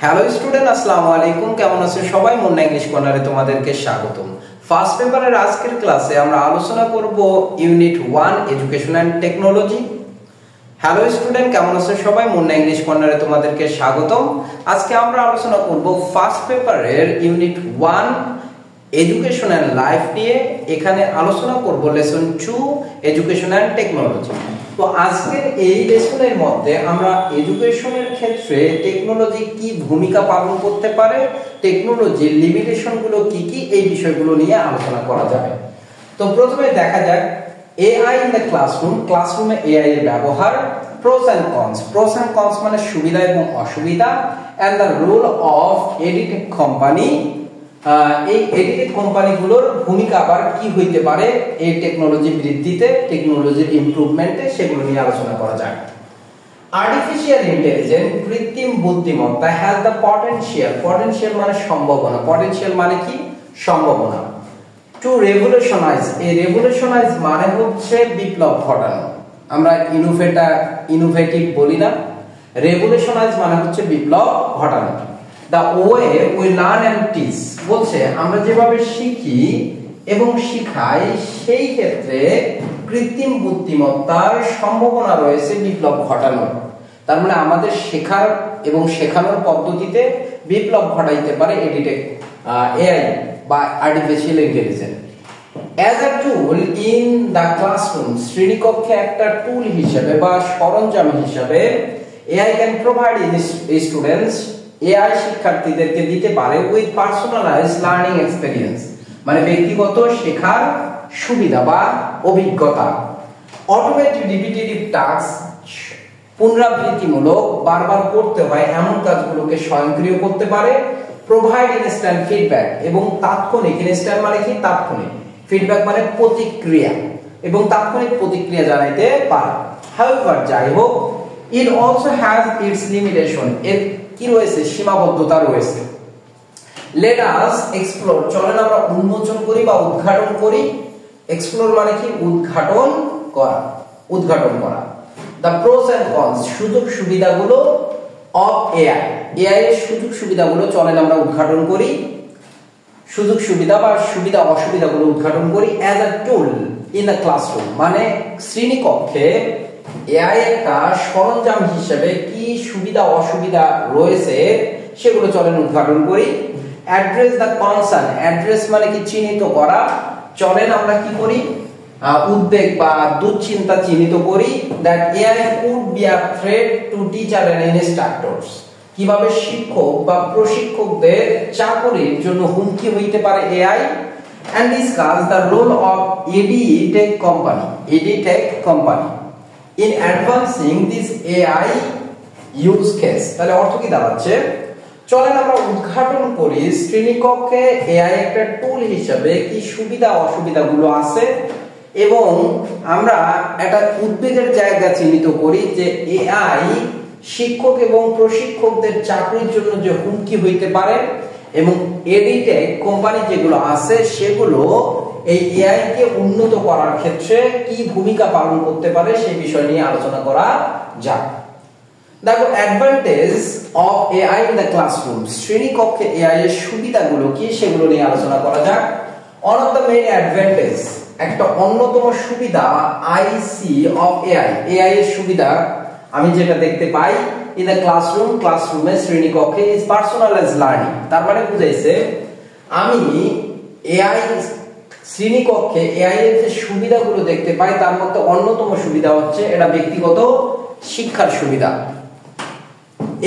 Hello student, আসসালামু আলাইকুম। কেমন আছেন সবাই? মুন্না ইংলিশ কর্নারে তোমাদেরকে স্বাগতম। ফার্স্ট পেপারের আজকের ক্লাসে আমরা আলোচনা করব unit 1 education and technology. Hello student, কেমন আছেন সবাই? মুন্না ইংলিশ কর্নারে তোমাদেরকে স্বাগতম। আজকে আমরা আলোচনা করব ফার্স্ট পেপারের ইউনিট 1 এডুকেশন এন্ড লাইফ নিয়ে। এখানে আলোচনা করব লেসন 2 এডুকেশন এন্ড টেকনোলজি। তো আজকের এই লেসনের মধ্যে আমরা এডুকেশনের ক্ষেত্রে টেকনোলজি কি ভূমিকা পালন করতে পারে, টেকনোলজির লিমিটেশন গুলো কি কি, এই বিষয়গুলো নিয়ে আলোচনা করা যাবে। তো প্রথমে দেখা যাক এআই ইন দ্য ক্লাসরুম। ক্লাসরুমে এআই এর ব্যবহার, pros and cons. Pros and cons মানে সুবিধা এবং অসুবিধা, and the role of edtech company. এই এডিটেড কোম্পানিগুলোর ভূমিকা আবার কি হইতে পারে এই টেকনোলজি বৃদ্ধিতে, টেকনোলজির ইমপ্রুভমেন্টে, সেগুলো নিয়ে আলোচনা করা যাক। আর্টিফিশিয়াল ইন্টেলিজেন্স, কৃত্রিম বুদ্ধিমত্তা, হ্যাজ দ্য পটেনশিয়াল। পটেনশিয়াল মানে সম্ভাবনা, পটেনশিয়াল মানে কি? সম্ভাবনা। টু রেভলিউশনাইজ, এই রেভলিউশনাইজ মানে হচ্ছে বিপ্লব ঘটানো। আমরা ইনোভেটিভ বলি না, রেভলিউশনাইজ মানে হচ্ছে বিপ্লব ঘটানো। The way we learn and teach, বলছে আমরা যেভাবে শিখি এবং শিখাই সেই ক্ষেত্রে কৃত্রিম বুদ্ধিমত্তার সম্ভাবনা রয়েছে বিপ্লব ঘটানোর। তার মানে আমাদের শেখার এবং শেখানোর পদ্ধতিতে বিপ্লব ঘটাইতে পারে এডিটেক এআই বা artificial intelligence. As a tool in the classroom, শ্রেণীকক্ষে একটা টুল হিসেবে বা সরঞ্জাম হিসেবে AI can provide students, AI শিক্ষার্থীদেরকে দিতে পারে উইথ পার্সোনালাইজড লার্নিং এক্সপেরিয়েন্স, মানে ব্যক্তিগত শেখার সুবিধা বা অভিজ্ঞতা। অটোমেটেড রিপিটেটিভ টাস্ক, পুনরাবৃত্তিমূলক বারবার করতে হয় এমন কাজগুলোকে স্বয়ংক্রিয় করতে পারে। প্রোভাইড ইনস্ট্যান্ট ফিডব্যাক, এবং তাৎক্ষণিক, ইনস্ট্যান্ট মানে কি? তাৎক্ষণিক, ফিডব্যাক মানে প্রতিক্রিয়া, এবং তাৎক্ষণিক প্রতিক্রিয়া জানাইতে পারে। হাউএভার, যাই হোক, it also has its limitation, এর কি রয়েছে? সীমাবদ্ধতা রয়েছে। লেট আস এক্সপ্লোর, চলেন আমরা উন্মোচন করি বা উদ্ঘাটন করি। এক্সপ্লোর মানে কি? উদ্ঘাটন করা, উদ্ঘাটন করা। দ্য প্রোস এন্ড কনস, সুযোগ সুবিধাগুলো অফ এআই, এআই এর সুযোগ সুবিধাগুলো চলেন আমরা উদ্ঘাটন করি। সুযোগ সুবিধা বা সুবিধা অসুবিধাগুলো উদ্ঘাটন করি। As a tool in the classroom, মানে শ্রেণীকক্ষে এআই একটা সরঞ্জাম হিসেবে কি সুবিধা অসুবিধা রয়েছে সেগুলো চলেন উদ্ঘাটন করি। অ্যাড্রেস দ্য কনসার্ন, অ্যাড্রেস মানে কি? চিহ্নিত করা। চলেন আমরা কি করি? উদ্বেগ বা দুশ্চিন্তা চিহ্নিত করি। That AI could be a threat to teacher and instructors, কিভাবে শিক্ষক বা প্রশিক্ষকদের চাকরির জন্য হুমকি হইতে পারে AI. And discuss the role of edtech company, edtech company in advancing this AI use case। তাহলে অর্থ কি দাঁড়াচ্ছে? চলেন আমরা উদ্ঘাটন করি শ্রেণীকক্ষে এআই একটা টুল হিসেবে কি সুবিধা অসুবিধাগুলো আছে, এবং আমরা একটা উদ্বেগের জায়গা চিহ্নিত করি যে এআই শিক্ষক এবং প্রশিক্ষকদের চাকরির জন্য যে হুমকি হইতে পারে, এবং এডিটেক কোম্পানি যেগুলো আছে সেগুলো এই এআই কে উন্নত করার ক্ষেত্রে কি ভূমিকা পালন করতে পারে সেই বিষয় নিয়ে আলোচনা করা যাক। দেখো, advantage of AI in the classroom, শ্রেণীকক্ষে এআই এর সুবিধাগুলো কি সেগুলো নিয়ে আলোচনা করা যাক। One of the main advantage, একটা অন্যতম সুবিধা I see of AI, AI এর সুবিধা আমি যেটা দেখতে পাই ইন দ্য ক্লাসরুম, ক্লাসরুমে শ্রেণীকক্ষে ইজ পার্সোনালাইজড লার্নিং। তার মানে বুঝাইছে আমি এআই শ্রেণীকক্ষে এআই এর যে সুবিধাগুলো দেখতে পাই তার মধ্যে অন্যতম সুবিধা হচ্ছে এটা ব্যক্তিগত শিক্ষার সুবিধা।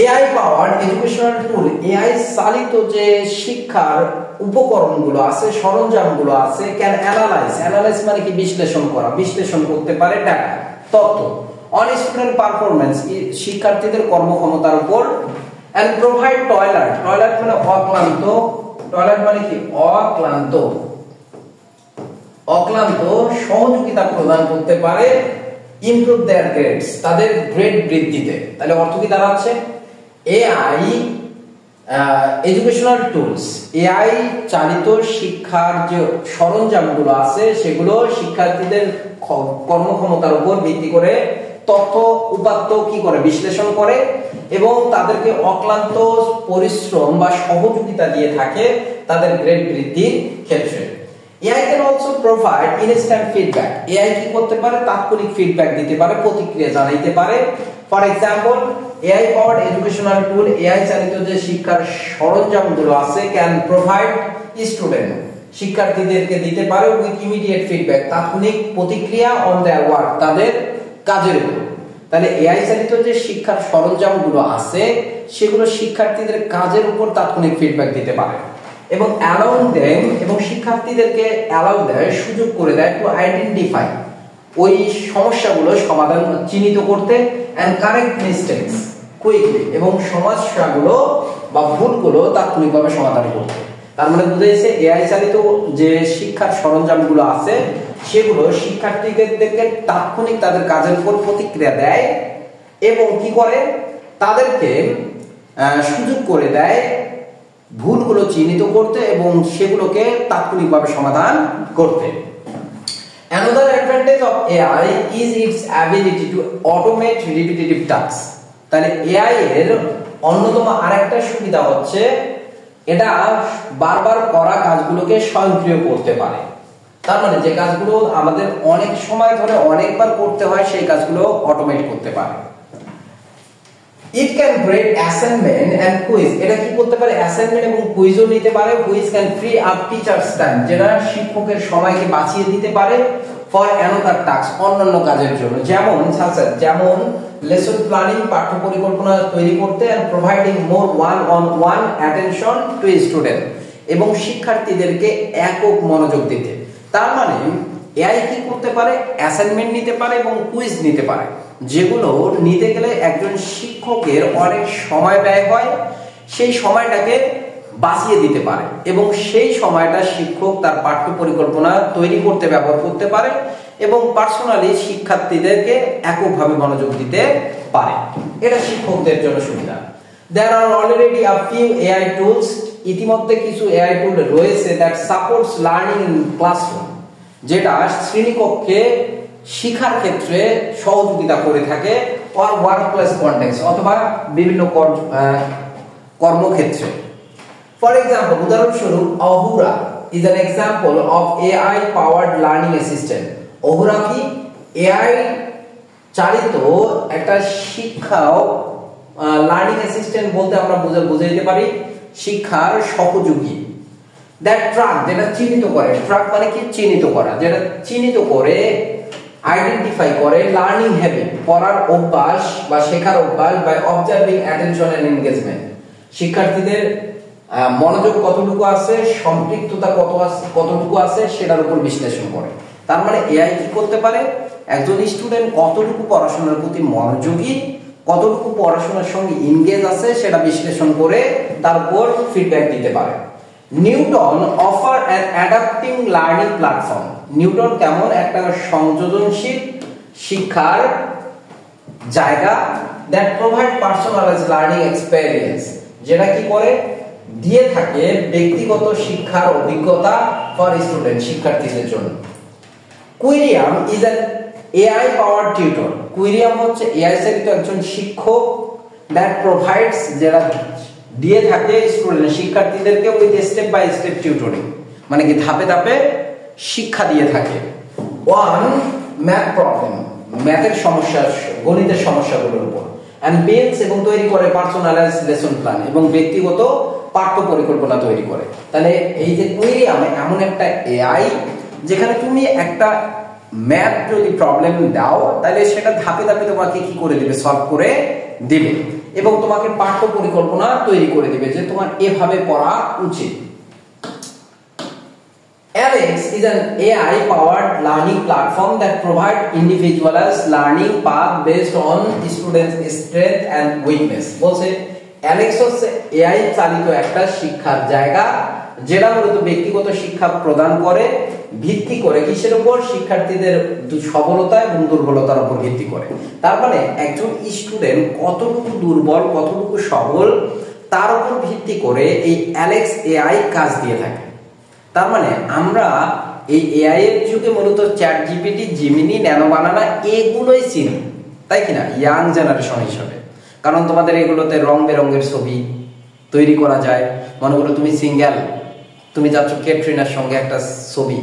এআই পাওয়ার এডুকেশনাল টুল, এআই চালিত যে শিক্ষার উপকরণগুলো আছে, সরঞ্জামগুলো আছে, ক্যান অ্যানালাইজ, অ্যানালাইজ মানে কি? বিশ্লেষণ করা, বিশ্লেষণ করতে পারে ডাটা, তথ্য। অন স্টুডেন্ট পারফরম্যান্স, শিক্ষার্থীদের কর্মক্ষমতার উপর। এন্ড প্রোভাইড টয়লেট, টয়লেট মানে অক্লান্ত, টয়লেট মানে কি? অক্লান্ত, অক্লান্ত সহযোগিতা প্রদান করতে পারে। ইমপ্রুভ দেয়ার গ্রেডস, তাদের গ্রেড বৃদ্ধিতে। তাহলে অর্থ কি দাঁড়াচ্ছে? এআই এডুকেশনাল টুলস, এআই চালিত শিক্ষার যে সরঞ্জামগুলো আছে সেগুলো শিক্ষার্থীদের কর্মক্ষমতার উপর ভিত্তি করে তথ্য উপাত্ত কি করে? বিশ্লেষণ করে এবং তাদেরকে অক্লান্ত পরিশ্রম বা সহযোগিতা দিয়ে থাকে তাদের গ্রেড বৃদ্ধির ক্ষেত্রে। AI can also provide instant feedback. AI কি করতে পারে? তাৎক্ষণিক ফিডব্যাক দিতে পারে, প্রতিক্রিয়া জানাইতে পারে। For example, AI powered educational tool, AI চালিত যে শিক্ষার সরঞ্জামগুলো আছে, ক্যান প্রোভাইড স্টুডেন্ট, শিক্ষার্থীদেরকে দিতে পারে উইথ ইমিডিয়েট ফিডব্যাক, তাৎক্ষণিক প্রতিক্রিয়া অন দেয়ার ওয়ার্ক, তাদের কাজের উপর। তাহলে AI চালিত যে শিক্ষার সরঞ্জামগুলো আছে সেগুলো শিক্ষার্থীদের কাজের উপর তাৎক্ষণিক ফিডব্যাক দিতে পারে এবং অ্যালাউ দেম, এবং শিক্ষার্থীদেরকে অ্যালাউ দেয়, সুযোগ করে দেয় টু আইডেন্টিফাই, ওই সমস্যাগুলো সমাধান চিহ্নিত করতে, এন্ড কারেক্ট মিস্টেকস কুইকলি, এবং সমস্যাগুলো বা ভুলগুলো তাৎক্ষণিকভাবে সমাধান করতে। তার মানে বুঝা যাচ্ছে AI চালিত যে শিক্ষার সরঞ্জামগুলো আছে সেগুলো শিক্ষার্থীদেরকে তাৎক্ষণিক তাদের কাজের উপর প্রতিক্রিয়া দেয় এবং কি করে, তাদেরকে সুযোগ করে দেয় ভুলগুলো চিহ্নিত করতে এবং সেগুলোকে তাৎক্ষণিকভাবে সমাধান করতে। Another advantage of AI is its ability to automate repetitive tasks. তাহলে AI এর অন্যতম আরেকটা সুবিধা হচ্ছে এটা বারবার করা কাজগুলোকে স্বয়ংক্রিয় করতে পারে। তার মানে যে কাজগুলো আমাদের অনেক সময় ধরে অনেকবার করতে হয় সেই কাজগুলো অটোমেট করতে পারে। It can grade assignment and quiz. এটা কি করতে পারে? অ্যাসাইনমেন্ট এবং কুইজও নিতে পারে। Quiz can free up teachers time, যেটা শিক্ষকের সময়কে বাঁচিয়ে দিতে পারে ফর অ্যানাদার টাস্ক, অন্যান্য কাজের জন্য। যেমন লেসন প্ল্যানিং, পাঠ্য পরিকল্পনা তৈরি করতে, and providing more one on one attention to student, এবং শিক্ষার্থীদেরকে একক মনোযোগ দিতে। তার মানে AI কি করতে পারে? অ্যাসাইনমেন্ট নিতে পারে এবং কুইজ নিতে পারে, যেগুলো নিতে গেলে একজন শিক্ষকের অনেক সময় ব্যয় হয়, সেই সময়টাকে বাঁচিয়ে দিতে পারে এবং সেই সময়টা শিক্ষক তার পাঠ্য পরিকল্পনা তৈরি করতে ব্যবহার করতে পারে এবং পার্সোনালি শিক্ষার্থীদেরকে এককভাবে মনোযোগ দিতে পারে। এটা শিক্ষকদের জন্য সুবিধা। There are already a few AI tools. ইতিমধ্যে কিছু AI টুল রয়েছে that supports learning in classroom, যেটা শ্রেণীকক্ষে শিক্ষার ক্ষেত্রে সহযোগিতা করে থাকে, or workplace context, অথবা বিভিন্ন কর্মক্ষেত্রে। For example, উদাহরণস্বরূপ Ahura is an example of AI powered learning assistant. Ahura কি? AI চালিত একটা শিক্ষা লার্নিং অ্যাসিস্ট্যান্ট বলতে আমরা বুঝাইতে পারি শিক্ষার সহযোগী। দ্যাট ট্রাক, যেটা চিহ্নিত করে, ট্রাক মানে কি? চিহ্নিত করা, যেটা চিহ্নিত করে, আইডেন্টিফাই করে লার্নিং হ্যাবিট, পড়ার অভ্যাস বা শেখার অভ্যাস, by observing attention and engagement, শিক্ষার্থীদের মনোযোগ কতটুকু আছে, সম্পৃক্ততা কতটুকু আছে সেটার উপর বিশ্লেষণ করে। তার মানে AI কি করতে পারে? একজন স্টুডেন্ট কতটুকু পড়াশোনার প্রতি মনোযোগী, কতটুকু পড়াশোনার সঙ্গে এনগেজ আছে সেটা বিশ্লেষণ করে তার উপর ফিডব্যাক দিতে পারে। Newton offer an adapting learning platform. Newton কেমন? একটা সংযোজনশীল শিক্ষার জায়গা, that provide personalised learning experience, যেটা কি করে? দিয়ে থাকে ব্যক্তিগত শিক্ষার অভিজ্ঞতা ফর স্টুডেন্ট, শিক্ষার্থীদের জন্য। Querium is an AI powered tutor. Querium হচ্ছে AI চালিত একজন শিক্ষক, দ্যাট প্রোভাইডস, যেটা দিয়ে থাকে স্টুডেন্ট, শিক্ষার্থীদেরকে with step by step tutoring, মানে কি ধাপে ধাপে শিক্ষা দিয়ে থাকে। ওয়ান ম্যাথ প্রবলেম, ম্যাথের সমস্যা, গণিতের সমস্যাগুলোর উপর, এন্ড বিল্ডস, এবং তৈরি করে পার্সোনালাইজড লেসন প্ল্যান, এবং ব্যক্তিগত পাঠ্য পরিকল্পনা তৈরি করে। তাহলে এই যে কুইরিয়াম এমন একটা AI যেখানে তুমি একটা ম্যাথ যদি প্রবলেম দাও তাহলে সেটা ধাপে ধাপে তোমাকে কি করে দিবে? সলভ করে দিবে এবং তোমাকে পাঠ্য পরিকল্পনা তৈরি করে দিবে যে তোমার এভাবে পড়া উচিত। Alex is an AI powered learning platform that provide individualized learning path based on students' strength and weakness. বলছে অ্যালেক্স হচ্ছে AI চালিত একটা শিক্ষার জায়গা যেটা মূলত ব্যক্তিগত শিক্ষা প্রদান করে, ভিত্তি করে কিসের উপর? শিক্ষার্থীদের সবলতা এবং দুর্বলতার উপর ভিত্তি করে। তার মানে একজন স্টুডেন্ট কতটুকু দুর্বল, কতটুকু সবল, তার উপর ভিত্তি করে এই অ্যালেক্স AI কাজ দিয়ে থাকে। তার মানে আমরা এই AI এর যুগে মূলত চ্যাট জিপিটি, জিমিনি, ন্যানো বানানা এগুলোই চিনি, তাই কিনা, ইয়াং জেনারেশন হিসাবে। কারণ তোমাদের এগুলোতে রং বেরঙের ছবি তৈরি করা যায়। মনে করো তুমি সিঙ্গেল, তুমি যাচ্ছ ক্যাটরিনার সঙ্গে একটা ছবি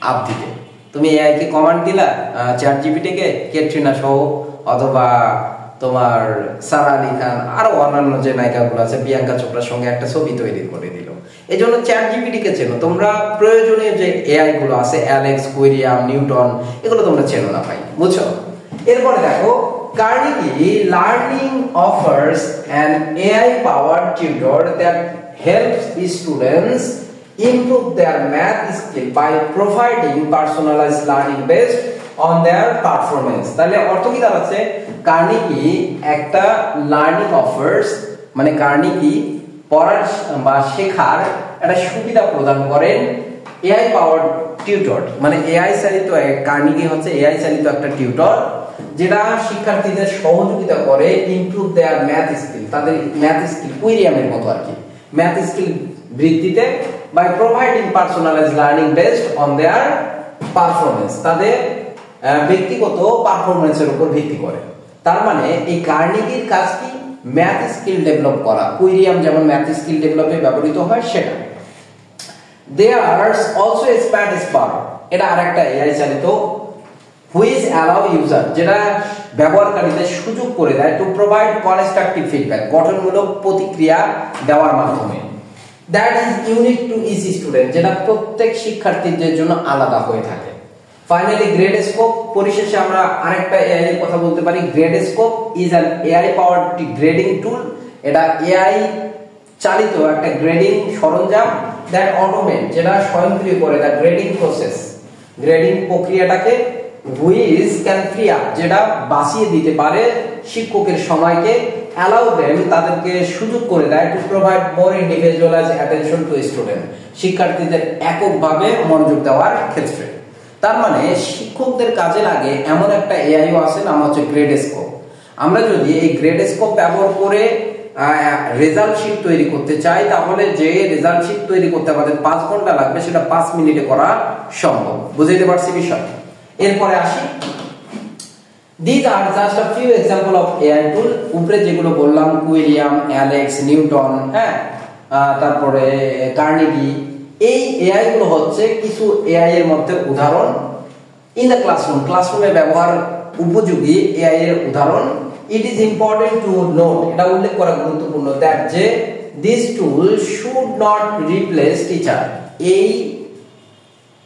আপ দিতে, তুমি এআই কে কমান্ড দিলা, চ্যাট জিপিটি কে ক্যাটরিনা সহ অথবা তোমার সারা আলী খান আরো অন্যান্য যে নায়িকাগুলো আছে প্রিয়াঙ্কা চোপড়ার সঙ্গে একটা ছবি তৈরি করে দিল। এই জন্য চ্যাট জিপিটি কে চেনো তোমরা, প্রয়োজনীয় যে এআই গুলো আছে অ্যালেক্স, কুইরিয়াম, নিউটন, এগুলো তোমরা চেনো না ভাই, বুঝছো? এরপরে দেখো Carnegie Learning offers an AI-powered tutor that helps students improve their math skill by providing personalized learning based on their performance। তাহলে অর্থ কি দাঁড়াচ্ছে? কার্নেগি একটা লার্নিং অফার্স, মানে কার্নেগি পড়ার বা শেখার একটা সুবিধা প্রদান করেন এআই পাওয়ার্ড টিউটর, মানে এআই চালিত, কার্নেগি হচ্ছে এআই চালিত একটা টিউটর যেটা শিক্ষার্থীদের সহযোগিতা করে ইমপ্রুভ দেয়ার ম্যাথ স্কিল, তাদের ম্যাথ স্কিল কুইরিয়ামের মতো আর কি, ম্যাথ স্কিল বৃদ্ধিতে, by providing personalised learning based on their performance, তাদের ব্যক্তিগত পারফরমেন্সের উপর ভিত্তি করে। তার মানে এই কার্নেগির কাজ কি? ম্যাথ স্কিল ডেভেলপ করা। কুইরিয়াম যেমন ম্যাথ স্কিল ডেভেলপে ব্যবহৃত হয় সেটা। There's also a Spanish bar, এটা আরেকটা এআই চালিত, which allow user, যেটা ব্যবহারকারীদের সুযোগ করে দেয় to provide constructive feedback, গঠনমূলক প্রতিক্রিয়া দেওয়ার মাধ্যমে। That is unique to each student, যেটা প্রত্যেক শিক্ষার্থীদের জন্য আলাদা হয়ে থাকে। Finally, Gradescope, পরিশেষে আমরা আরেকটা এআই এর কথা বলতে পারি। Gradescope is an AI powered grading tool, এটা এআই চালিত একটা গ্রেডিং সরঞ্জাম that automate, যেটা স্বয়ংক্রিয় করে the grading process, গ্রেডিং প্রক্রিয়াটাকে, which can free up, যেটা বাঁচিয়ে দিতে পারে শিক্ষকের সময়কে, allow them, তাদেরকে সুযোগ করে দেয় to provide more individualized attention to student, শিক্ষার্থীদের এককভাবে মনোযোগ দেওয়ার ক্ষেত্রে। তার মানে শিক্ষকদের কাজে লাগে এমন একটা এআইও আছে, নাম হচ্ছে গ্রেডস্কোপ। আমরা যদি এই গ্রেডস্কোপ ব্যবহার করে রেজাল্ট শিট তৈরি করতে চাই, তাহলে যে রেজাল্ট শিট তৈরি করতে আমাদের 5 ঘন্টা লাগবে সেটা 5 মিনিটে করা সম্ভব। বুঝাইতে পারছি বিষয়? এরপরে আসি, these are just a few example of AI tool, উপরে যেগুলো বললাম কুইরিয়াম, অ্যালেক্স, নিউটন, হ্যাঁ, তারপরে কার্নেগি, এই এআই গুলো হচ্ছে কিছু এআই এর মধ্যে উদাহরণ। ইন দ্য ক্লাসরুম, ক্লাসরুমে ব্যবহার উপযোগী এআই এর উদাহরণ। ইট ইজ ইম্পর্টেন্ট টু নোট, এটা উল্লেখ করা গুরুত্বপূর্ণ, দ্যাট যে this tool should not replace teacher, এই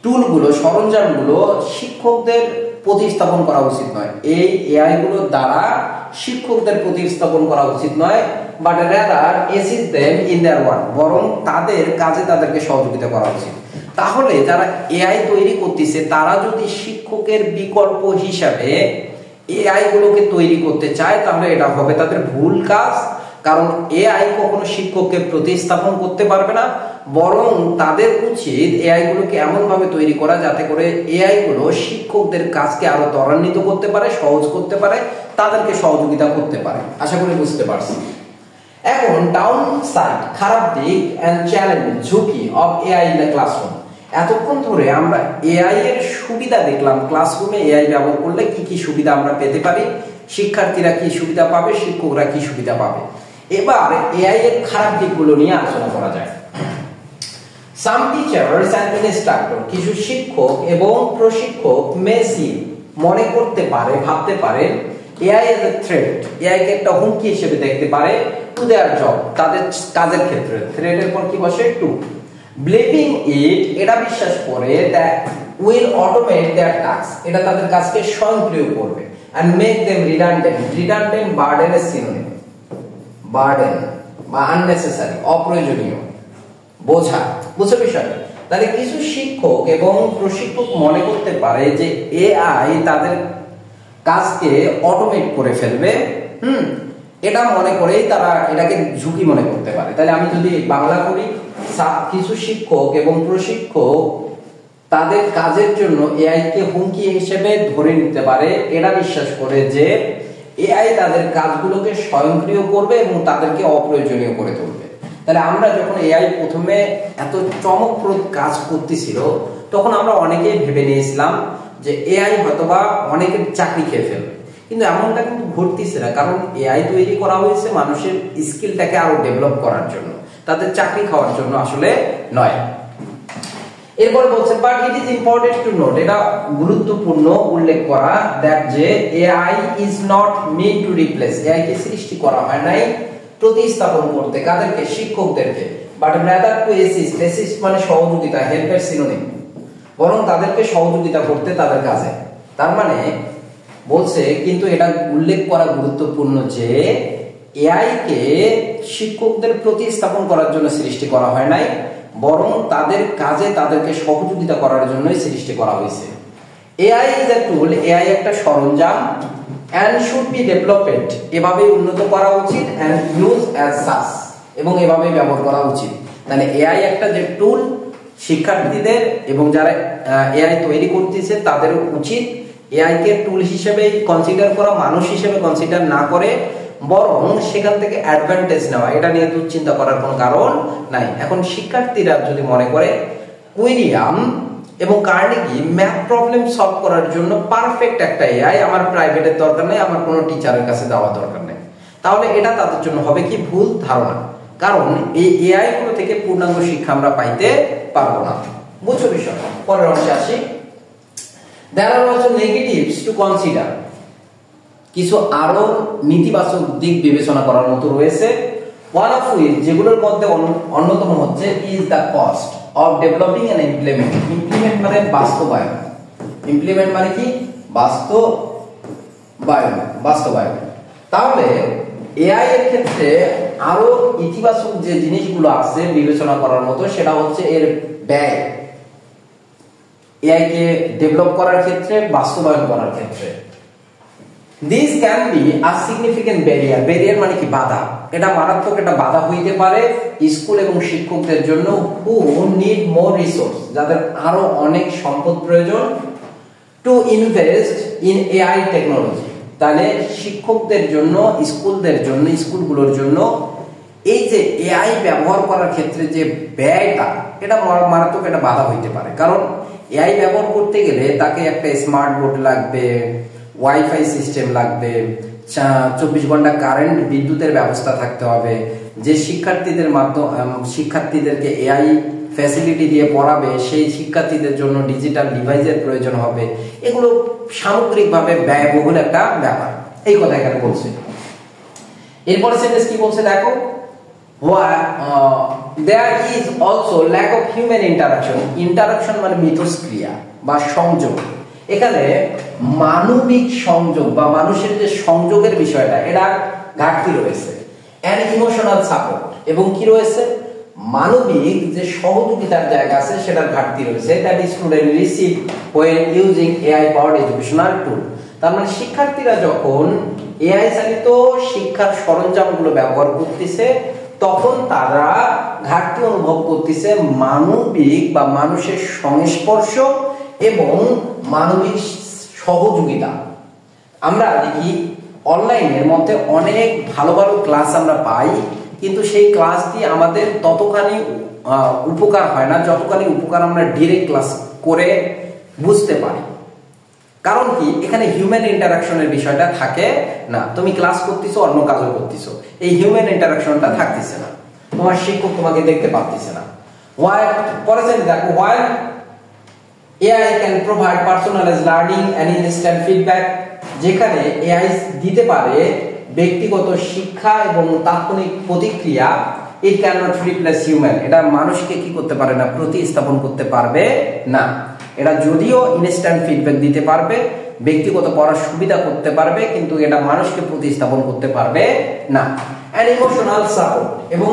টুলগুলো, সরঞ্জামগুলো শিক্ষকদের প্রতিস্থাপন করা উচিত নয়, এই এআই গুলোর দ্বারা শিক্ষকদের প্রতিস্থাপন করা উচিত নয়, but rather assist them in their work, বরং তাদের কাজে তাদেরকে সহযোগিতা করা উচিত। তাহলে যারা এআই তৈরি করতেছে তারা যদি শিক্ষকের বিকল্প হিসাবে এআই গুলোকে তৈরি করতে চায়, তাহলে এটা হবে তাদের ভুল কাজ, কারণ এআই কখনো শিক্ষককে প্রতিস্থাপন করতে পারবে না, বরং তাদের উচিত এআই গুলোকে এমন ভাবে তৈরি করা যাতে করে এআই গুলো শিক্ষকদের কাজকে আরো ত্বরান্বিত করতে পারে, সহজ করতে পারে, তাদেরকে সহযোগিতা করতে পারে। আশা করি বুঝতে পারছি। এখন ডাউন সাইড, খারাপ দিক এন্ড চ্যালেঞ্জ, ঝুঁকি of AI in the classroom. এতক্ষণ ধরে আমরা এআই এর সুবিধা দেখলাম, ক্লাসরুমে এআই ব্যবহার করলে কি কি সুবিধা আমরা পেতে পারি, শিক্ষার্থীরা কি সুবিধা পাবে, শিক্ষকরা কি সুবিধা পাবে। এবার এআই এর খারাপ দিকগুলো নিয়ে আলোচনা করা যায়। সাম টিচার্স এন্ড ইনস্ট্রাক্টর, কিছু শিক্ষক এবং প্রশিক্ষক মেসি মনে করতে পারে, ভাবতে পারে AI as a threat, AI কে একটা হুমকি হিসেবে দেখতে পারে টু দেয়ার জব, তাদের কাজের ক্ষেত্রে। থ্রেটের পর কি বসে? টু। বিলিভিং ইট, এটা বিশ্বাস করে that will automate their task, এটা তাদের কাজকে স্বয়ংক্রিয় করবে, and make them redundant, redundant বার্ডেনের সিনোনিম, বার্ডেন বা আননেসেসারি, অপ্রয়োজনীয়, বোঝা। বুঝছো বিষয়টা? তাহলে কিছু শিক্ষক এবং প্রশিক্ষক মনে করতে পারে যে এআই তাদের কাজকে অটোমেট করে ফেলবে, এটা মনে করেই তারা এটাকে ঝুঁকি মনে করতে পারে। তাহলে আমি যদি বাংলা করি, কিছু শিক্ষক এবং প্রশিক্ষক তাদের কাজের জন্য এআই কে হুমকি হিসেবে ধরে নিতে পারে, এটা বিশ্বাস করে যে এআই তাদের কাজগুলোকে স্বয়ংক্রিয় করবে এবং তাদেরকে অপ্রয়োজনীয় করে তুলবে। তাহলে আমরা যখন এআই প্রথমে এত চমকপ্রদ কাজ করতেছিল, তখন আমরা অনেকেই ভেবে নিয়েছিলাম যে এআই হয়তোবা অনেকের চাকরি খেয়ে ফেলবে, কিন্তু এমনটা কিন্তু ঘটতেছে না, কারণ এআই তৈরি করা হয়েছে মানুষের স্কিলটাকে আরো ডেভেলপ করার জন্য, তাদের চাকরি খাওয়ার জন্য আসলে নয়। এরপর বলছে but it is important to note, এটা গুরুত্বপূর্ণ উল্লেখ করা, দ্যাট যে AI is not made to replace, AI কে সৃষ্টি করা হয় নাই প্রতিস্থাপন করতে, কাদেরকে? শিক্ষকদেরকে, but rather to assist, assist মানে সহযোগিতা, হেল্পের সিনোনিম, বরং তাদেরকে সহযোগিতা করতে তাদের কাজে। তার মানে বলছে কিন্তু এটা উল্লেখ করা গুরুত্বপূর্ণ যে এআই কে শিক্ষকদের প্রতিস্থাপন করার জন্য সৃষ্টি করা হয় নাই, বরং তাদের কাজে তাদেরকে সহযোগিতা করার জন্যই সৃষ্টি করা হয়েছে। AI is a tool, AI একটা সরঞ্জাম, and should be developed, এভাবে উন্নত করা উচিত, and used as such, এবং এভাবে ব্যবহার করা উচিত। তাহলে এআই একটা যে টুল, শিক্ষার্থীদের এবং যারা এআই তৈরি করতেছে তাদের উচিত এআই কে টুল হিসেবে কনসিডার করা, মানুষ হিসেবে কনসিডার না করে, বরং সেখান থেকে অ্যাডভান্টেজ নেওয়া। এটা নিয়ে দুশ্চিন্তা করার কোনো কারণ নাই। এখন শিক্ষার্থীরা যদি মনে করে কুইরিয়াম এবং কার্নেগি ম্যাথ প্রবলেম সলভ করার জন্য পারফেক্ট একটা এআই, আমার প্রাইভেটের দরকার নেই, আমার কোনো টিচারের কাছে যাওয়া দরকার নেই, তাহলে এটা তাদের জন্য হবে কি? ভুল ধারণা। কারণ এই এআই গুলো থেকে পূর্ণাঙ্গ শিক্ষা আমরা পাইতে পারবো না। বুঝছো বিষয়? পরের অংশে আসি। There are also negatives to consider, কিছু আরো নেতিবাচক দিক বিবেচনা করার মতো রয়েছে। One of which, যেগুলোর মধ্যে অন্যতম হচ্ছে is the cost of developing and implementing. Implement মানে বাস্তবায়ন, implement মানে কি? বাস্তবায়ন। তাহলে এআই এর ক্ষেত্রে আরো ইতিবাচক যে জিনিসগুলো আছে বিবেচনা করার মতো, সেটা হচ্ছে এর ব্যয়, এআই কে ডেভেলপ করার ক্ষেত্রে, বাস্তবায়ন করার ক্ষেত্রে। This can be a significant barrier, barrier মানে কি? বাধা। এটা মারাত্মক একটা বাধা হইতে পারে স্কুল এবং শিক্ষকদের জন্য, who need more resource, যাদের আরো অনেক সম্পদ প্রয়োজন, to invest in AI technology। তাহলে শিক্ষকদের জন্য, স্কুলদের জন্য, স্কুলগুলোর জন্য এই যে এআই ব্যবহার করার ক্ষেত্রে যে ব্যয়টা, এটা মারাত্মক একটা বাধা হইতে পারে। কারণ এআই ব্যবহার করতে গেলে তাকে একটা স্মার্ট বোর্ড লাগবে, ওয়াইফাই সিস্টেম লাগবে, 24 ঘন্টা কারেন্ট বিদ্যুতের ব্যবস্থা থাকতে হবে, যে শিক্ষার্থীদেরকে এআই ফ্যাসিলিটি দিয়ে পড়াবে সেই শিক্ষার্থীদের জন্য ডিজিটাল ডিভাইসের প্রয়োজন হবে। এগুলো সামগ্রিকভাবে ব্যয়বহুল একটা ব্যাপার, এই কথা এখানে বলছে। এরপরে সেন্টেন্স কি বলছে দেখো, there is also lack of human interaction, interaction মানে মিথস্ক্রিয়া বা সংযোগ। এখানে মানবিক সংযোগ বা মানুষের যে সংযোগের বিষয়টা, এটা ঘাটতি রয়েছে। and emotional support, এবং কি রয়েছে? মানবিক যে সহযোগিতার জায়গা আছে সেটার ঘাটতি রয়েছে। that student receive when using AI powered educational tool, তার মানে শিক্ষার্থীরা যখন এআই চালিত শিক্ষার সরঞ্জামগুলো ব্যবহার করতেছে তখন তারা ঘাটতি অনুভব করতেছে মানবিক বা মানুষের সংস্পর্শ এবং মানবিক সহযোগিতা। আমরা দেখি অনলাইনের মধ্যে অনেক ভালো ভালো ক্লাস আমরা পাই, কিন্তু সেই ক্লাসটি আমাদের ততখানি উপকার হয় না যতখানি উপকার আমরা ডিরেক্ট ক্লাস করে বুঝতে পারি। কারণ কি? এখানে হিউম্যান ইন্টারাকশনের বিষয়টা থাকে না। তুমি ক্লাস করতেছো, অন্য কাজও করতেছো, এই হিউম্যান ইন্টারাকশনটা থাকতেছে না, তোমার শিক্ষক তোমাকে দেখতে পাচ্ছেছে না। দেখো, while AI can provide personalized learning and instant feedback, যেখানে এআই দিতে পারে ব্যক্তিগত শিক্ষা এবং তাৎক্ষণিক প্রতিক্রিয়া, it cannot replace human, এটা মানুষকে কি করতে পারে না? প্রতিস্থাপন করতে পারবে না। এটা যদিও ইনস্ট্যান্ট ফিডব্যাক দিতে পারবে, ব্যক্তিগত পড়ার সুবিধা করতে পারবে, কিন্তু এটা মানুষকে প্রতিস্থাপন করতে পারবে না। and emotional support, এবং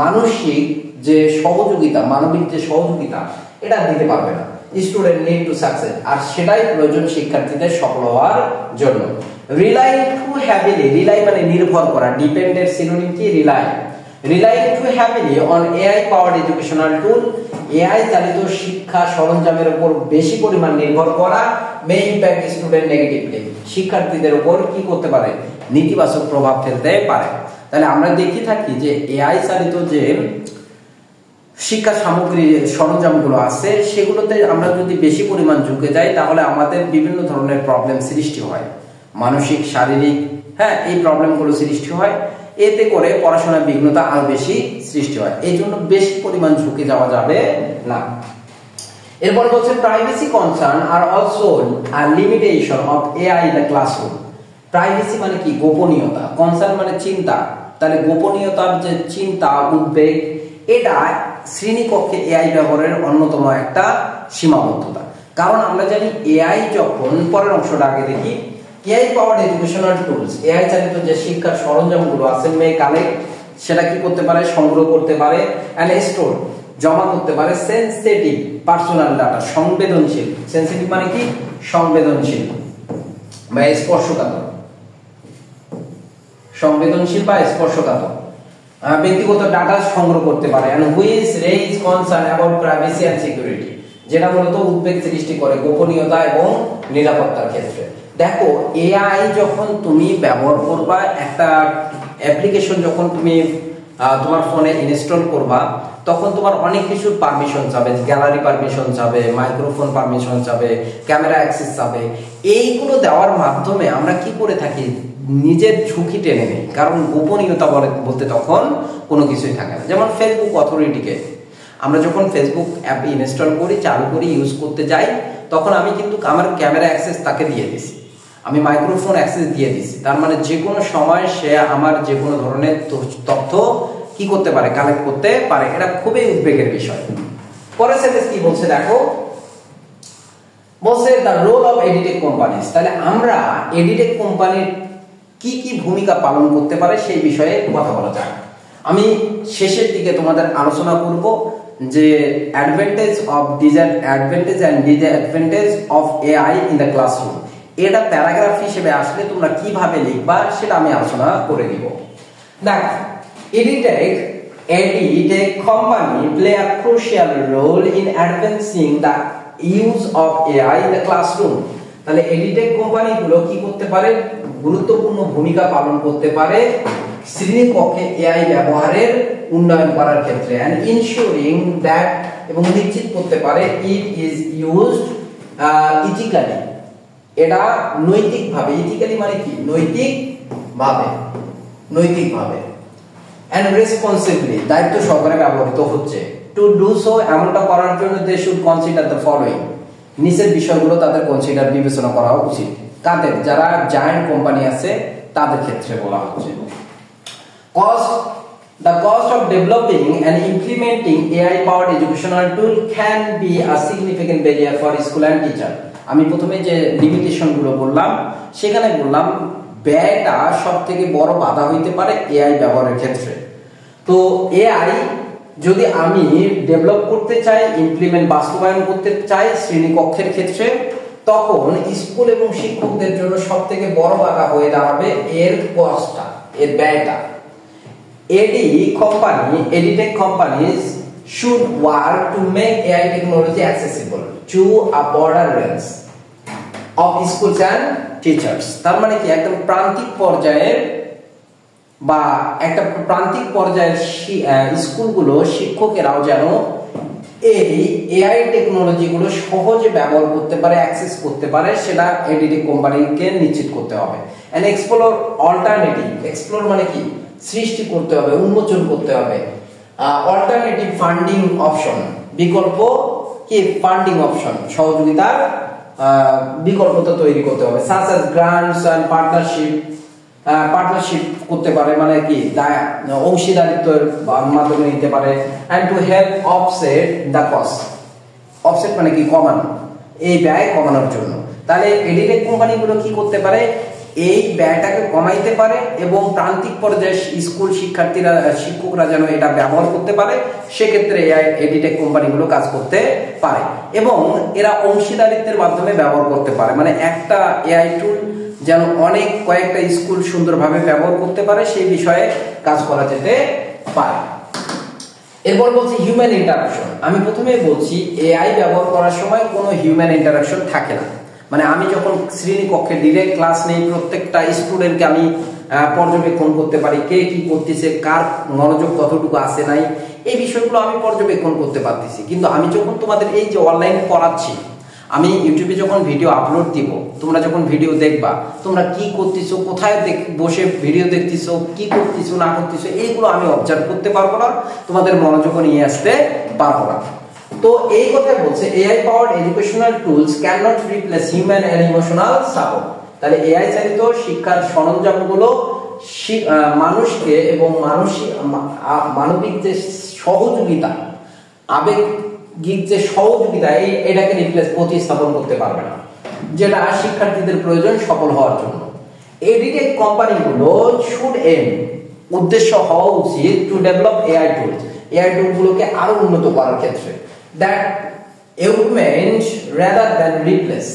মানসিক যে সহযোগিতা, মানবিক যে সহযোগিতা, এটা দিতে পারবে না। স্টুডেন্ট নিড টু সাকসেস, আর সেটাই প্রয়োজন শিক্ষার্থীদের সফল হওয়ার জন্য। রিলাই টু হ্যাভিলি, রিলাই মানে নির্ভর করা, ডিপেন্ডেন্ট সিনোনিম কি? Rely. Rely to heavily on AI powered educational tool, AI চালিত শিক্ষা সরঞ্জামের উপর বেশি পরিমাণ নির্ভর করা মে ইমপ্যাক্ট স্টুডেন্ট নেগেটিভলি, শিক্ষার্থীদের উপর কি করতে পারে? নেতিবাচক প্রভাব ফেলতে পারে। তাহলে আমরা দেখি থাকি যে এআই চালিত যে শিক্ষা সামগ্রী সরঞ্জামগুলো আছে সেগুলোতে আমরা যদি বেশি পরিমাণ ঝুঁকে যাই তাহলে আমাদের বিভিন্ন ধরনের প্রবলেম সৃষ্টি হয়। মানসিক, শারীরিক, হ্যাঁ, এই প্রবলেমগুলো সৃষ্টি হয়। এতে করে পড়াশোনার বিঘ্নতা আরো বেশি সৃষ্টি হয়। এই জন্য বেশি পরিমাণ ঝুঁকে যাওয়া যাবে না। এরপর বলছে privacy concern are also are limitation of AI in the classroom. Privacy মানে কি? গোপনীয়তা। কনসার্ন মানে চিন্তা। তাহলে গোপনীয়তার যে চিন্তা, উদ্বেগ, এটা শ্রেণীকক্ষে এআই ব্যবহারের অন্যতম একটা সীমাবদ্ধতা। কারণ আমরা জানি এআই যখন, পরের অংশটা আগে দেখি, AI powered educational tools, AI চালিত যে শিক্ষার সরঞ্জামগুলো আছে, মে কালেক্ট, সেটা কি করতে পারে? সংগ্রহ করতে পারে, এন্ড স্টোর, জমা করতে পারে সেনসিটিভ পার্সোনাল ডাটা, সংবেদনশীল। সেনসিটিভ মানে কি? সংবেদনশীল বা স্পর্শকাতর, সংবেদনশীল বা স্পর্শকাতর ব্যক্তিগত ডাটা সংগ্রহ করতে পারে, and which raise concern about privacy and security, যেটা মূলত উদ্বেগ সৃষ্টি করে গোপনীয়তা এবং নিরাপত্তার ক্ষেত্রে। দেখো, এআই যখন তুমি ব্যবহার করবা, একটা অ্যাপ্লিকেশন যখন তুমি তোমার ফোনে ইনস্টল করবা, তখন তোমার অনেক কিছু পারমিশন চাবে, গ্যালারি পারমিশন চাবে, মাইক্রোফোন পারমিশন চাবে, ক্যামেরা অ্যাক্সেস চাবে। এইগুলো দেওয়ার মাধ্যমে আমরা কি করে থাকি? নিজের ঝুঁকি টেনে নেই, কারণ গোপনীয়তা বলতে তখন কোনো কিছুই থাকে না। যেমন ফেসবুক অথরিটিকে, আমরা যখন ফেসবুক অ্যাপ ইনস্টল করি, চালু করি, ইউজ করতে যাই, তখন আমি কিন্তু আমার ক্যামেরা অ্যাক্সেস তাকে দিয়ে দিছি, আমি মাইক্রোফোন অ্যাক্সেস দিয়ে দিছি। তার মানে যে কোনো সময় সে আমার যে কোনো ধরনের তথ্য কি করতে পারে? কালেক্ট করতে পারে। এটা খুবই উদ্বেগের বিষয়। পরের সেন্টেন্স কি বলছে দেখো, বলছে দ্য রোল অফ এডিটেক কোম্পানিজ। তাহলে আমরা এডিটেক কোম্পানির কি কি ভূমিকা পালন করতে পারে সেই বিষয়ে কথা বলা যাক। আমি শেষের দিকে তোমাদের আলোচনা করব যে advantage and disadvantage of AI in the classroom. এটা প্যারাগ্রাফ হিসেবে আসলে তোমরা কিভাবে লিখবা সেটা আমি আলোচনা করে দিব। দেখ, edtech company play a crucial role in advancing the use of AI in the classroom. তাহলে এডিটেক কোম্পানিগুলো কি করতে পারে? গুরুত্বপূর্ণ ভূমিকা পালন করতে পারে শ্রেণীকক্ষে এআই ব্যবহারের উন্নয়ন করার ক্ষেত্রে, এন্ড ইনশিওরিং দ্যাট, এবং নিশ্চিত করতে পারে ইট ইজ ইউজড ইথিক্যালি, এটা নৈতিকভাবে। ইথিক্যালি মানে কি? নৈতিকভাবে, নৈতিকভাবে, এন্ড রেসপন্সিবলি, দায়িত্ব সহকারে ব্যবহৃত হচ্ছে। টু ডু সো, এমনটা করার জন্য they should consider the following, নিচের বিষয়গুলো তাদের কনসিডার, বিবেচনা করা উচিত। কাদের? যারা জায়ান্ট কোম্পানি আছে তাদের ক্ষেত্রে বলা হচ্ছে। The cost of developing and implementing AI powered educational tool can be a significant barrier for school and teacher. আমি প্রথমে যে লিমিটেশন গুলো বললাম, সেখানে বললাম ব্যয়টা সবথেকে বড় বাধা হইতে পারে এআই ব্যবহারের ক্ষেত্রে। তো এআই যদি আমি ডেভেলপ করতে চাই, ইমপ্লিমেন্ট, বাস্তবায়ন করতে চাই শ্রেণীকক্ষের ক্ষেত্রে, তখন স্কুল এবং শিক্ষকদের জন্য সবথেকে বড় বাধা হয়ে দাঁড়াবে এর কস্টটা, এর ব্যয়টা। Edtech companies should work to make AI technology accessible to a broader range of schools and teachers. তার মানে কি? একদম প্রান্তিক পর্যায়ের বা একটা প্রান্তিক পর্যায়ের স্কুলগুলো, শিক্ষকেরাও যেন এই এআই টেকনোলজি গুলো সহজে ব্যবহার করতে পারে, অ্যাক্সেস করতে পারে, সেটা এডিটেক কোম্পানিকে নিশ্চিত করতে হবে। এন্ড এক্সপ্লোর অল্টারনেটিভ, এক্সপ্লোর মানে কি? সৃষ্টি করতে হবে, উন্মোচন করতে হবে অল্টারনেটিভ ফান্ডিং অপশন, বিকল্প কি? ফান্ডিং অপশন, সহযোগিতার বিকল্পতা তৈরি করতে হবে। Such as grants and partnership করতে পারে, মানে কি? অংশীদারিত্বের মাধ্যমে নিতে পারে। And to help offset the cost, offset মানে কি? কমানো, এই ব্যয় কমানোর জন্য। তাহলে এডিটেক কোম্পানিগুলো কি করতে পারে? এই ব্যয়টাকে কমাইতে পারে এবং প্রান্তিক পর্যায়ে স্কুল শিক্ষার্থীরা, শিক্ষকরা যেন এটা ব্যবহার করতে পারে, সেক্ষেত্রে এডিটেক কোম্পানিগুলো কাজ করতে পারে। এবং এরা অংশীদারিত্বের মাধ্যমে ব্যবহার করতে পারে, মানে একটা এআই টুল যেন অনেক কয়েকটা স্কুল সুন্দরভাবে ব্যবহার করতে পারে, সেই বিষয়ে কাজ করা যেতে পারে। এরপর বলছি হিউম্যান ইন্টারাকশন। আমি প্রথমে বলছি এআই ব্যবহার করার সময় কোনো হিউম্যান ইন্টারাকশন থাকে না। মানে আমি যখন শ্রেণীকক্ষে ডিরেক্ট ক্লাস নেই, প্রত্যেকটা স্টুডেন্টকে আমি পর্যবেক্ষণ করতে পারি, কে কি করতেছে, কার মনোযোগ কতটুকু আছে নাই, এই বিষয়গুলো আমি পর্যবেক্ষণ করতে পারতেছি। কিন্তু আমি যখন তোমাদের এই যে অনলাইনে পড়াচ্ছি, আমি ইউটিউবে যখন ভিডিও আপলোড দিব, তোমরা যখন ভিডিও দেখবা, তোমরা কি করতেছো, কোথায় বসে ভিডিও দেখতেছো, কি করতেছো না করতেছো, এইগুলো আমি অবজার্ভ করতে পারবো না, তোমাদের মনোযোগ নিয়ে আসতে পারবো না। তো এই কথাই বলছে AI powered educational tools can not replace human and emotional support. তাহলে এআই চালিত শিক্ষার সরঞ্জামগুলো মানুষকে এবং মানবিক যে সহযোগিতা, আবেগিক যে সহযোগিতা, এটাকে প্রতিস্থাপন করতে পারবে না, যেটা শিক্ষার্থীদের প্রয়োজন সফল হওয়ার জন্য। এডিটেক কোম্পানিগুলো শুড এম, উদ্দেশ্য হওয়া উচিত, to develop AI tools, AI টুলগুলোকে আরো উন্নত করার ক্ষেত্রে, that augment rather than replace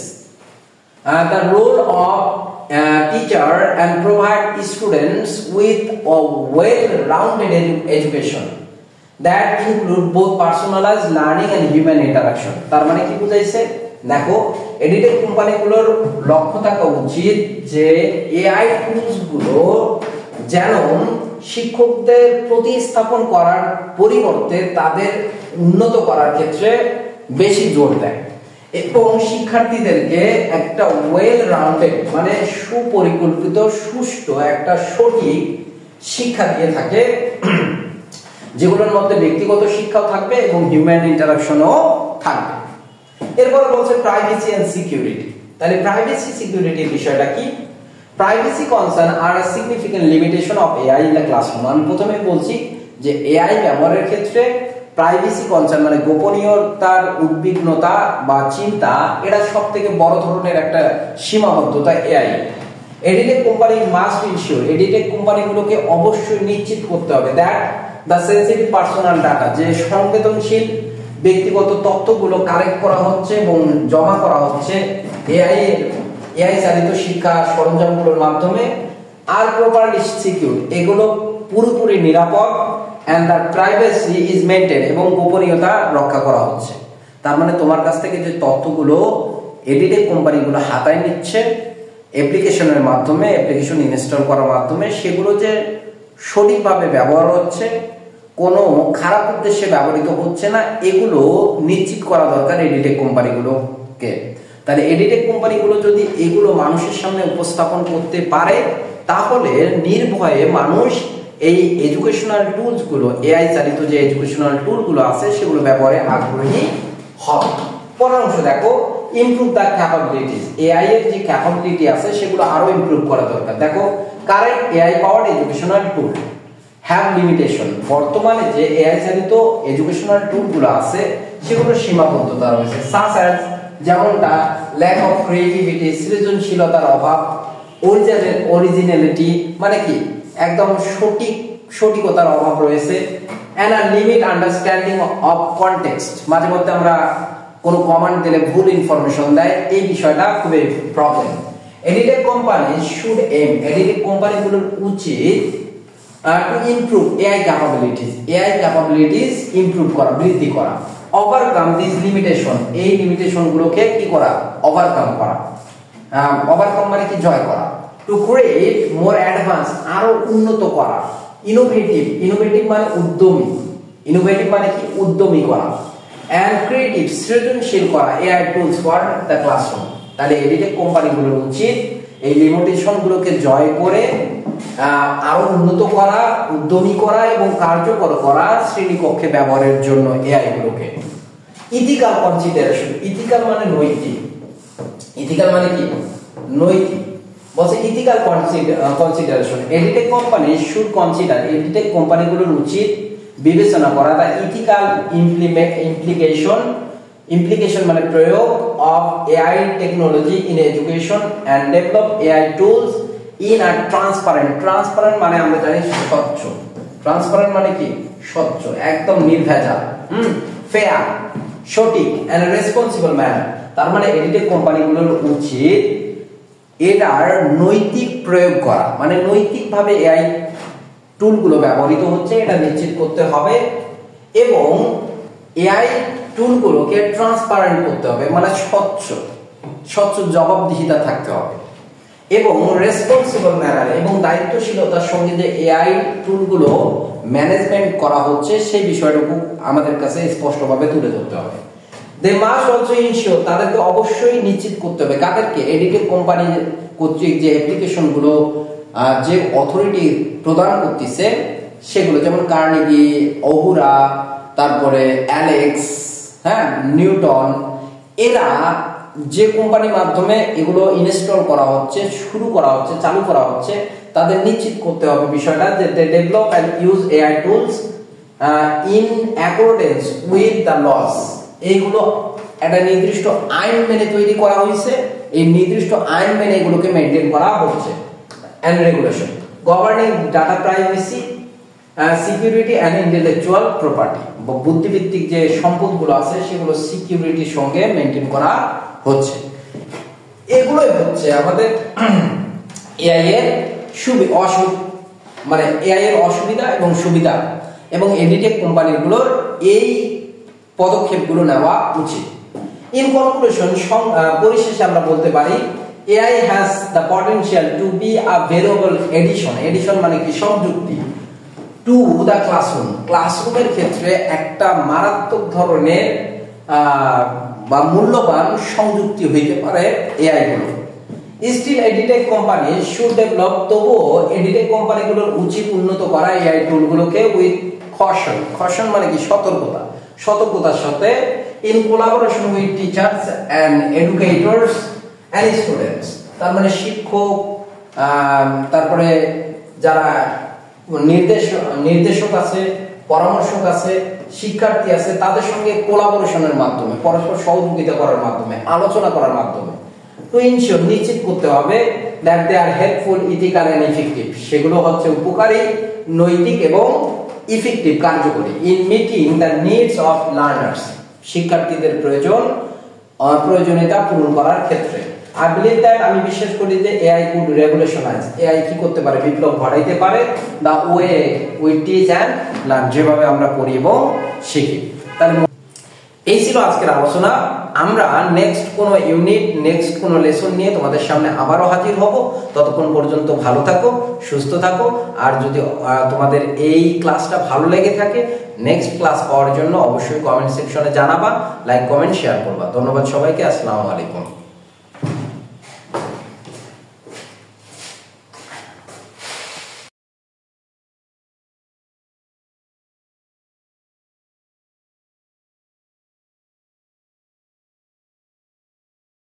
the role of teacher and provide students with a well-rounded education that include both personalized learning and human interaction। তার মানে কি বুঝাইছে? দেখো, এডিটেক কোম্পানিগুলোর লক্ষ্য থাকা উচিত যে এআই টুলস গুলো যেন শিক্ষকদের প্রতিস্থাপন করার পরিবর্তে তাদের উন্নত করার ক্ষেত্রে বেশি জোর দেয় এবং শিক্ষার্থীদেরকে একটা ওয়েল রাউন্ডেড মানে সুপরিকল্পিত সুষ্ঠু একটা সঠিক শিক্ষা দিয়ে থাকে, যেগুলোর মধ্যে ব্যক্তিগত শিক্ষাও থাকবে এবং হিউম্যান ইন্টারাকশনও থাকবে। এরপর বলছে প্রাইভেসি এন্ড সিকিউরিটি। তাহলে প্রাইভেসি সিকিউরিটির বিষয়টা কি? Privacy concern are a significant limitation of AI in the classroom. আমি প্রথমে বলছি যে এআই ব্যবহারের ক্ষেত্রে প্রাইভেসি কনসার্ন মানে গোপনীয়তার উদ্বিগ্নতা বা চিন্তা, এটা সবথেকে বড় ধরনের একটা সীমাবদ্ধতা এআই। এডিটেক কোম্পানি মাস্ট ইনশিওর, এডিটেক কোম্পানিগুলোকে অবশ্যই নিশ্চিত করতে হবে that the sensitive personal data, যে সংবেদনশীল ব্যক্তিগত তথ্যগুলো কালেক্ট করা হচ্ছে এবং জমা করা হচ্ছে এআই চালিত শিক্ষা সরঞ্জামগুলোর মাধ্যমে, আর প্রপারলি সিকিউর, এগুলো পুরোপুরি নিরাপদ, and the privacy is maintained, এবং গোপনীয়তা রক্ষা করা হচ্ছে। তার মানে তোমার কাছ থেকে যে তথ্যগুলো এডিটেক কোম্পানিগুলো হাতায় নিচ্ছে অ্যাপ্লিকেশনের মাধ্যমে, অ্যাপ্লিকেশন ইনস্টল করার মাধ্যমে, সেগুলো যে সঠিকভাবে ব্যবহার হচ্ছে, কোনো খারাপ উদ্দেশ্যে ব্যবহৃত হচ্ছে না, এগুলো নিশ্চিত করা দরকার এডিটেক কোম্পানিগুলোকে। তাহলে এডিটেক কোম্পানিগুলো যদি এগুলো মানুষের সামনে উপস্থাপন করতে পারে, তাহলে নির্ভয়ে মানুষ এই এডুকেশনাল টুলস গুলো, এআই চালিত যে এডুকেশনাল টুল গুলো আছে, সেগুলো ব্যবহারে আগ্রহী হবে। পরের অংশ দেখো, ইমপ্রুভ দ্য ক্যাপাবিলিটিস। এআই এর যে ক্যাপাবিলিটি আছে সেগুলো আরো ইমপ্রুভ করা দরকার। দেখো, current AI powered educational tool have limitation. বর্তমানে যে এআই চালিত এডুকেশনাল টুল গুলো আছে সেগুলো সীমাবদ্ধতা রয়েছে, সাচ অ্যাজ, যেমনটা ল্যাক অফ ক্রিয়েটিভিটি, সৃজনশীলতার অভাব, অরিজিনালিটি মানে কি একদম সঠিকতার অভাব রয়েছে, and a limit understanding of context. মাঝে মধ্যে আমরা কোনো কমান্ড দিলে ভুল ইনফরমেশন দেয়, এই বিষয়টা খুবই প্রবলেম। এডিটেক কোম্পানি শুড এম, এডিটেক কোম্পানিগুলোর উচিত to improve AI capabilities improve করা, বৃদ্ধি করা, ওভারকাম দিস লিমিটেশন, এই লিমিটেশন গুলোকে কি করা, ওভারকাম করা। ওভারকাম মানে কি, জয় করা। টু ক্রিয়েট মোর অ্যাডভান্স, আরো উন্নত করা। ইনোভেটিভ মানে উদ্যমী, ইনোভেটিভ মানে কি, উদ্যমী করা। এন্ড ক্রিয়েটিভ, সৃজনশীল করা AI tools for the classroom. তাহলে এডিটেক কোম্পানিগুলোর উচিত এই লিমিটেশন গুলোকে জয় করে আরো উন্নত করা, উদ্যমী করা এবং কার্যকর করা শ্রেণীকক্ষে ব্যবহারের জন্য এআই গুলোকে। ইথিক্যাল কনসিডারেশন, ইথিক্যাল মানে নৈতিক, ইথিক্যাল মানে কি, নৈতিক। বলছে ethical consideration, edtech company should consider, edtech কোম্পানিগুলোর উচিত বিবেচনা করা দা ইথিক্যাল ইমপ্লিকেশন মানে প্রয়োগ of AI technology in education and develop AI tools in a transparent মানে আমরা জানি স্বচ্ছ, ট্রান্সপারেন্ট মানে কি, স্বচ্ছ, একদম নির্ভেজাল, ফেয়ার, সঠিক, এন্ড রেসপন্সিবল ম্যানার। তার মানে এডিটেক কোম্পানিগুলোর উচিত এটার নৈতিক প্রয়োগ করা, মানে নৈতিকভাবে এআই টুলগুলো ব্যবহৃত হচ্ছে এটা নিশ্চিত করতে হবে, এবং এআই টুলগুলোকে ট্রান্সপারেন্ট করতে হবে, মানে স্বচ্ছ জবাবদিহিতা থাকতে হবে, এবং রেসপন্সিবল ম্যানার এবং দায়িত্বশীলতার সঙ্গে যে এআই টুলগুলো ম্যানেজমেন্ট করা হচ্ছে সেই বিষয়টুকু আমাদের কাছে স্পষ্টভাবে তুলে ধরতে হবে। দে মাস্ট অলসো ইনশিওর, তাদেরকে অবশ্যই নিশ্চিত করতে হবে কাদেরকে, এডিটেক কোম্পানি কর্তৃক যে অ্যাপ্লিকেশন গুলো যে অথরিটি প্রদান করতেছে সেগুলো, যেমন কার্নেগি, ওহুরা, তারপরে অ্যালেক্স, হ্যাঁ, নিউটন, এরা যে কোম্পানির মাধ্যমে এগুলো ইনস্টল করা হচ্ছে, শুরু করা হচ্ছে, চালু করা হচ্ছে, তাদের নিশ্চিত করতে হবে বিষয়টা যে they develop and use AI tools in accordance with the laws. এইগুলো একটা নির্দিষ্ট আইন মেনে তৈরি করা হয়েছে, এই নির্দিষ্ট আইন মেনে এগুলোকে মেনটেন করা হচ্ছে। And regulation governing data privacy, security and intellectual property, বুদ্ধিভিত্তিক যে সম্পদগুলো আছে সেগুলো সিকিউরিটির সঙ্গে মেনটেন করা হচ্ছে। এগুলোই হচ্ছে আমাদের এআই এর মানে এআই এর অসুবিধা এবং সুবিধা, এবং এডিটেক কোম্পানিগুলোর এই পদক্ষেপগুলো নেওয়া উচিত। ইন কনক্লুশন, পরিশেষে আমরা বলতে পারি AI has the potential to be a valuable addition মানে কি, সংযুক্তি, টু দ্য ক্লাসরুমের ক্ষেত্রে একটা মারাত্মক ধরনের বা মূল্যবান সংযুক্তি হইতে পারে এআই গুলো। স্টিল এডিটেক কোম্পানি শুড ডেভেলপ, তবুও এডিটেক কোম্পানিগুলোর উচিত উন্নত করা এআই টুলগুলোকে উইথ কশন মানে কি, সতর্কতার সাথে, in collaboration with teachers and educators and students, তার মানে শিক্ষক, তারপরে যারা নির্দেশক আছে, পরামর্শক আছে, শিক্ষার্থী আছে, তাদের সঙ্গে কোলাবোরেশনের মাধ্যমে, পরস্পর সহযোগিতা করার মাধ্যমে, আলোচনা করার মাধ্যমে টু ইনশিওর, নিশ্চিত করতে হবে that they are helpful, ethical and effective, সেগুলো হচ্ছে উপকারী, নৈতিক এবং ইফেক্টিভ, কার্যকরী, in meeting the needs of learners, শিক্ষার্থীদের প্রয়োজনীয়তা পূরণ করার ক্ষেত্রে। I believe that, আমি বিশ্বাস করি যে AI could revolutionize, AI কি করতে পারে, বিপ্লব ঘটাইতে পারে the way we teach and learn, যেভাবে আমরা পড়ি এবং শিখি। তাহলে এই ছিল আজকের আলোচনা। আমরা নেক্সট কোনো ইউনিট, নেক্সট কোনো লেসন নিয়ে তোমাদের সামনে আবারও হাজির হব। ততক্ষণ পর্যন্ত ভালো থাকো, সুস্থ থাকো, আর যদি তোমাদের এই ক্লাসটা ভালো লেগে থাকে, নেক্সট ক্লাস পাওয়ার জন্য অবশ্যই কমেন্ট সেকশনে জানাবা, লাইক, কমেন্ট, শেয়ার করবা। ধন্যবাদ সবাইকে, আসসালামু আলাইকুম।